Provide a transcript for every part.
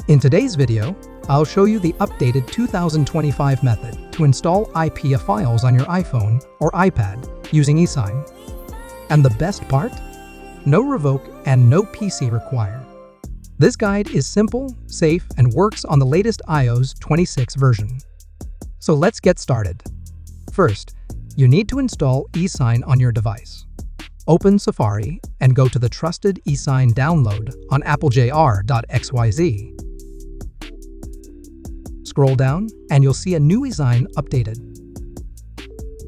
In today's video, I'll show you the updated 2025 method to install IPA Files on your iPhone or iPad using Esign. And the best part? No revoke and no PC required. This guide is simple, safe, and works on the latest iOS 26 version. So let's get started. First, you need to install Esign on your device. Open Safari and go to the trusted Esign download on applejr.xyz. Scroll down and you'll see a new Esign updated.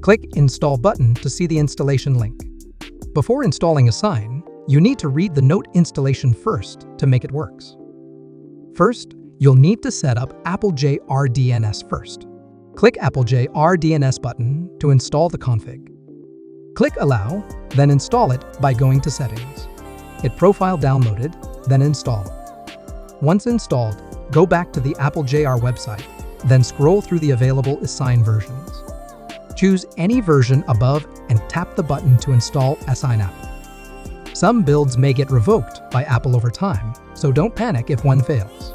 Click Install button to see the installation link. Before installing Esign, you need to read the note installation first to make it works. First, you'll need to set up applejr DNS first. Click applejr DNS button to install the config. Click Allow, then install it by going to Settings. Hit Profile Downloaded, then Install. Once installed, go back to the applejr website, then scroll through the available Esign versions. Choose any version above and tap the button to install Esign app. Some builds may get revoked by Apple over time, so don't panic if one fails.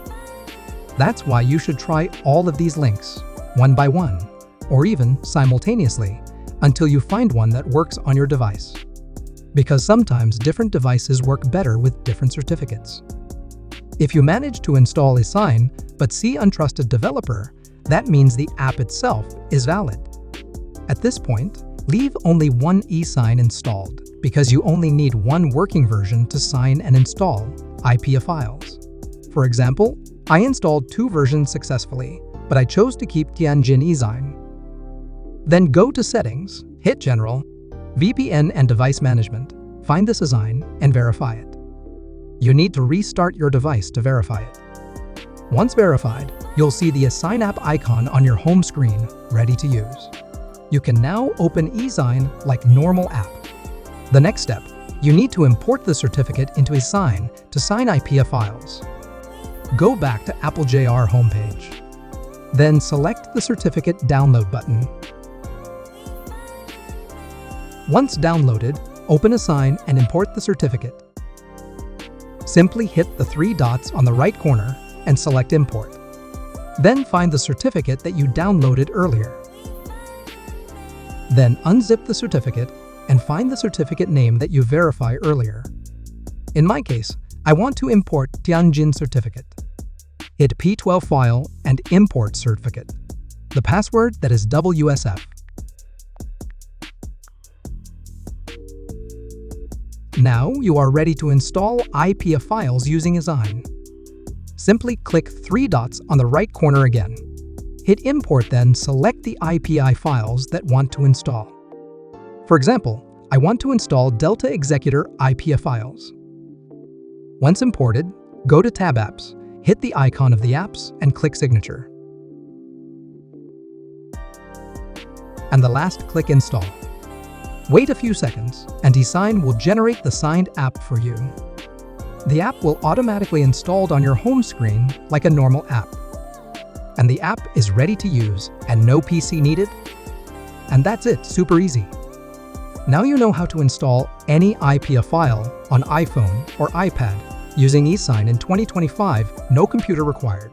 That's why you should try all of these links, one by one, or even simultaneously, until you find one that works on your device. Because sometimes different devices work better with different certificates. If you manage to install Esign but see untrusted developer, that means the app itself is valid. At this point, leave only one Esign installed because you only need one working version to sign and install IPA Files. For example, I installed 2 versions successfully, but I chose to keep Using Esign. Then go to Settings, hit General, VPN and Device Management, find this Esign and verify it. You need to restart your device to verify it. Once verified, you'll see the Esign app icon on your home screen, ready to use. You can now open Esign like normal app. The next step, you need to import the certificate into Esign to sign IPA Files. Go back to applejr homepage. Then select the certificate download button. Once downloaded, open Esign and import the certificate. Simply hit the 3 dots on the right corner and select Import. Then find the certificate that you downloaded earlier. Then unzip the certificate and find the certificate name that you verified earlier. In my case, I want to import Tianjin certificate. Hit P12 file and import certificate. The password that is WSF. Now you are ready to install IPA Files using Esign. Simply click 3 dots on the right corner again. Hit Import, then select the IPA files that want to install. For example, I want to install Delta Executor IPA Files. Once imported, go to Tab Apps, hit the icon of the apps and click Signature. And the last, click Install. Wait a few seconds, and Esign will generate the signed app for you. The app will automatically installed on your home screen like a normal app. And the app is ready to use and no PC needed. And that's it, super easy. Now you know how to install any IPA file on iPhone or iPad using Esign in 2025, no computer required.